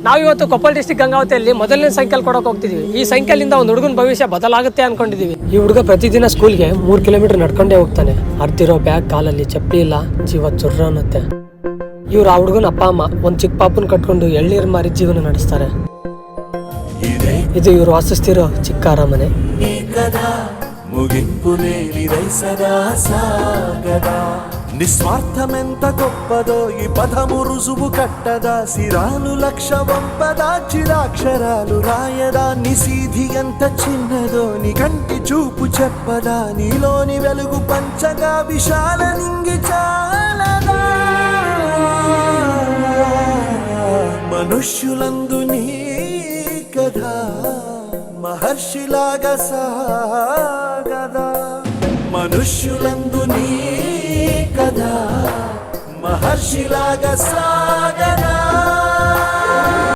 ನಾವಿವತ್ತು ಕೊಪ್ಪಳ ಡಿಸ್ಟಿಕ್ ಗಂಗಾವತಿಯಲ್ಲಿ ಮೊದಲನೇ ಸೈಕಲ್ ಕೊಡೋಕೆ ಹೋಗ್ತಿದೀವಿ. ಈ ಸೈಕಲ್ ಇಂದ ಒಂದು ಹುಡುಗನ ಭವಿಷ್ಯ ಬದಲಾಗುತ್ತೆ ಅನ್ಕೊಂಡಿದೀವಿ. ಈ ಹುಡುಗ ಪ್ರತಿದಿನ ಸ್ಕೂಲ್ಗೆ 3 ಕಿಲೋಮೀಟರ್ ನಡ್ಕೊಂಡೇ ಹೋಗ್ತಾನೆ. ಅರ್ದಿರೋ ಬ್ಯಾಗ್, ಕಾಲಲ್ಲಿ ಚಪ್ಪಲಿ ಇಲ್ಲ, ಜೀವ ಚುರ್ರ ಅನ್ನತ್ತೆ. ಇವ್ರು ಆ ಹುಡುಗನ ಅಪ್ಪ ಅಮ್ಮ ಒಂದ್ ಚಿಕ್ಕ ಪಾಪನ್ ಕಟ್ಕೊಂಡು ಎಳ್ನೀರ್ ಮಾರಿ ಜೀವನ ನಡೆಸ್ತಾರೆ. ಇದು ಇವ್ರು ವಾಸಿಸ್ತಿರೋ ಚಿಕ್ಕ ಅರಮನೆ. నిస్వార్థమెంత గొప్పదో ఈ పదము రుజువు కట్టదా సిరాలు లక్ష వంపద చిరాక్షరాలు రాయదా నిసీధి ఎంత చిన్నదో నీ కంటి చూపు చెప్పదా నీలోని వెలుగు పంచగా విశాల నింగి చాలదా మనుష్యులందు నీ కథ మహర్షిలాగా సాగదా మనుష్యులందు నీ కదా మహర్షిలాగా సాగదా.